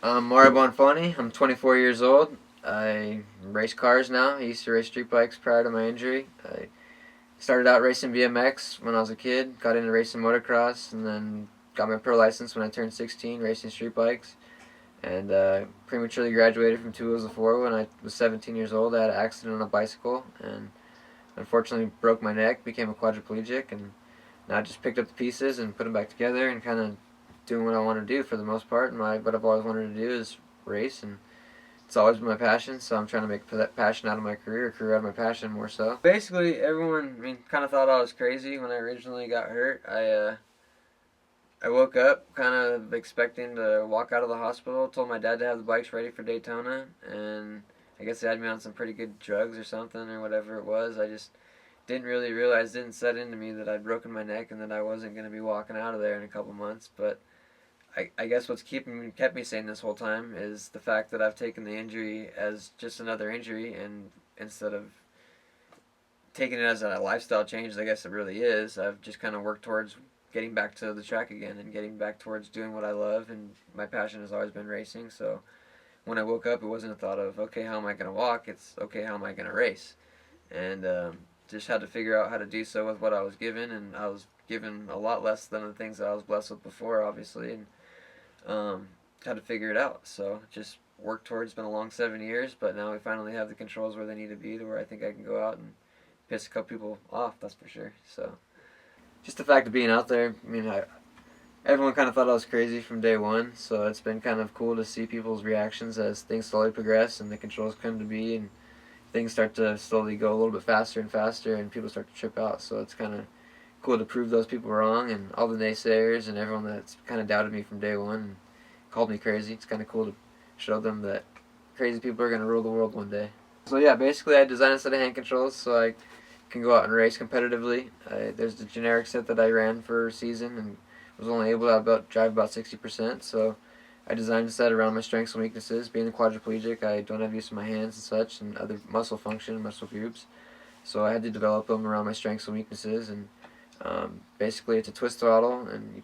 I'm Mario Bonfante. I'm 24 years old. I race cars now. I used to race street bikes prior to my injury. I started out racing BMX when I was a kid, got into racing motocross, and then got my pro license when I turned 16 racing street bikes. And prematurely graduated from two wheels to four when I was 17 years old. I had an accident on a bicycle and unfortunately broke my neck, became a quadriplegic, and now I just picked up the pieces and put them back together and kind of doing what I want to do for the most part. And what I've always wanted to do is race, and it's always been my passion. So I'm trying to make that passion out of my career, career out of my passion more so. Basically, everyone, kind of thought I was crazy when I originally got hurt. I woke up kind of expecting to walk out of the hospital. Told my dad to have the bikes ready for Daytona, and I guess they had me on some pretty good drugs or something or whatever it was. I just didn't really realize, didn't set into me that I'd broken my neck and that I wasn't going to be walking out of there in a couple months. But I guess what's kept me sane this whole time is the fact that I've taken the injury as just another injury, and instead of taking it as a lifestyle change, I guess it really is, I've just kind of worked towards getting back to the track again and getting back towards doing what I love. And my passion has always been racing. So when I woke up, it wasn't a thought of, okay, how am I going to walk? It's, okay, how am I going to race? And just had to figure out how to do so with what I was given, and I was given a lot less than the things that I was blessed with before, obviously, and had to figure it out. So just worked towards. It's been a long 7 years, but now we finally have the controls where they need to be, to where I think I can go out and piss a couple people off. That's for sure. So just the fact of being out there. Everyone kind of thought I was crazy from day one, so it's been kind of cool to see people's reactions as things slowly progress and the controls come to be, and things start to slowly go a little bit faster and faster, and people start to trip out. So it's kind of cool to prove those people wrong, and all the naysayers and everyone that's kind of doubted me from day one and called me crazy. It's kind of cool to show them that crazy people are going to rule the world one day. So yeah, basically I designed a set of hand controls so I can go out and race competitively. There's the generic set that I ran for a season and was only able to drive about 60%. So I designed a set around my strengths and weaknesses. Being a quadriplegic, I don't have use of my hands and such, and other muscle function, muscle groups. So I had to develop them around my strengths and weaknesses. And basically, it's a twist throttle, and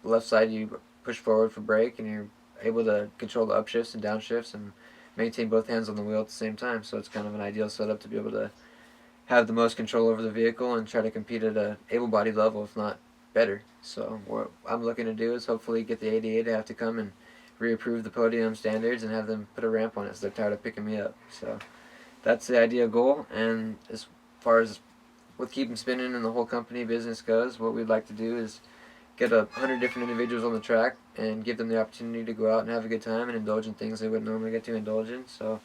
left side you push forward for brake, and you're able to control the upshifts and downshifts and maintain both hands on the wheel at the same time. So it's kind of an ideal setup to be able to have the most control over the vehicle and try to compete at a able-bodied level, if not better. So what I'm looking to do is hopefully get the ADA to have to come and reapprove the podium standards and have them put a ramp on it, so they're tired of picking me up. So that's the ideal goal. And as far as with Keep Em Spinnin and the whole company business goes, what we'd like to do is get 100 different individuals on the track and give them the opportunity to go out and have a good time and indulge in things they wouldn't normally get to indulge in. So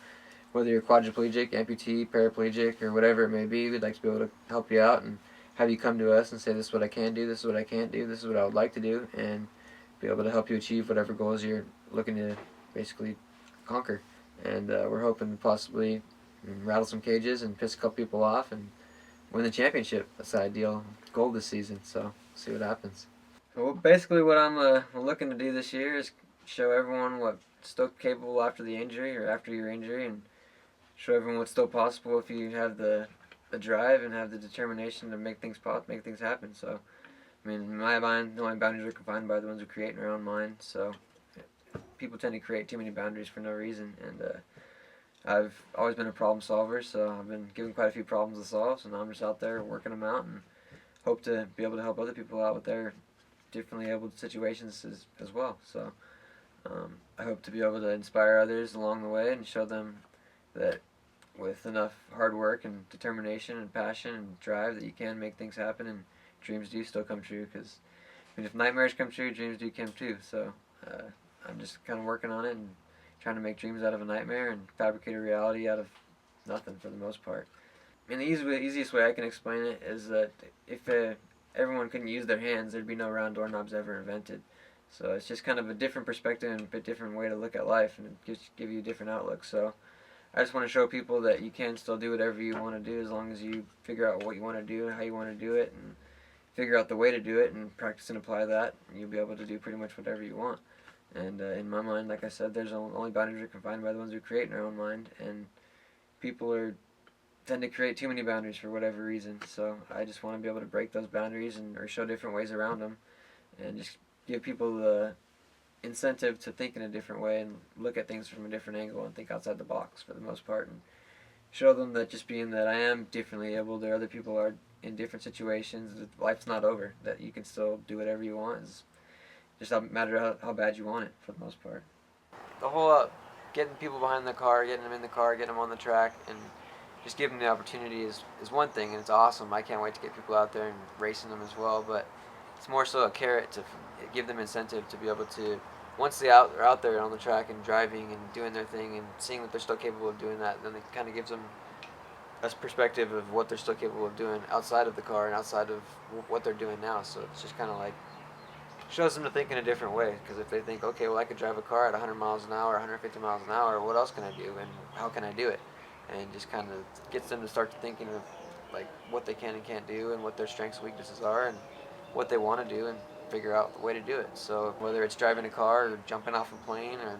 whether you're quadriplegic, amputee, paraplegic, or whatever it may be, we'd like to be able to help you out and have you come to us and say, this is what I can do, this is what I can't do, this is what I would like to do, and be able to help you achieve whatever goals you're looking to basically conquer. And we're hoping to possibly rattle some cages and piss a couple people off and win the championship. That's the ideal goal this season, so see what happens. Well, basically what I'm looking to do this year is show everyone what's still capable after the injury or after your injury, and show everyone what's still possible if you have the drive and have the determination to make things happen. So, in my mind, the only boundaries are confined by the ones who create in their own mind. So, people tend to create too many boundaries for no reason, and I've always been a problem solver, so I've been given quite a few problems to solve, so now I'm just out there working them out and hope to be able to help other people out with their differently abled situations as well. So, I hope to be able to inspire others along the way and show them that with enough hard work and determination and passion and drive that you can make things happen, and dreams do still come true, because if nightmares come true, dreams do come true. So I'm just kind of working on it and trying to make dreams out of a nightmare and fabricate a reality out of nothing for the most part. The easiest way I can explain it is that if everyone couldn't use their hands, there'd be no round doorknobs ever invented. So it's just kind of a different perspective and a bit different way to look at life, and it give you a different outlook. So I just want to show people that you can still do whatever you want to do, as long as you figure out what you want to do, how you want to do it, and figure out the way to do it and practice and apply that, and you'll be able to do pretty much whatever you want. And in my mind, like I said, there's only boundaries are confined by the ones who create in their own mind, and people tend to create too many boundaries for whatever reason. So I just want to be able to break those boundaries or show different ways around them, and just give people incentive to think in a different way and look at things from a different angle and think outside the box for the most part, and show them that just being that I am differently able, there other people are in different situations, that life's not over, that you can still do whatever you want. It's just a matter of how bad you want it for the most part. The whole getting people behind the car, getting them in the car, getting them on the track, and just giving them the opportunity is one thing, and it's awesome. I can't wait to get people out there and racing them as well, but it's more so a carrot to give them incentive to be able to, once they're out there on the track and driving and doing their thing and seeing that they're still capable of doing that, then it kind of gives them a perspective of what they're still capable of doing outside of the car and outside of what they're doing now. So it's just kind of like shows them to think in a different way, because if they think, okay, well, I could drive a car at 100 miles an hour, 150 miles an hour, what else can I do and how can I do it? And just kind of gets them to start thinking of like what they can and can't do and what their strengths and weaknesses are and what they want to do, and figure out the way to do it. So whether it's driving a car or jumping off a plane or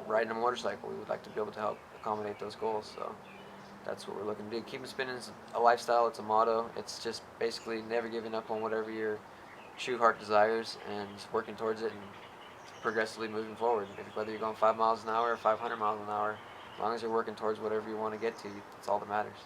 riding a motorcycle, we would like to be able to help accommodate those goals. So that's what we're looking to do. Keep 'em spinning is a lifestyle. It's a motto. It's just basically never giving up on whatever your true heart desires and just working towards it and progressively moving forward. Whether you're going 5 miles an hour or 500 miles an hour, as long as you're working towards whatever you want to get to, that's all that matters.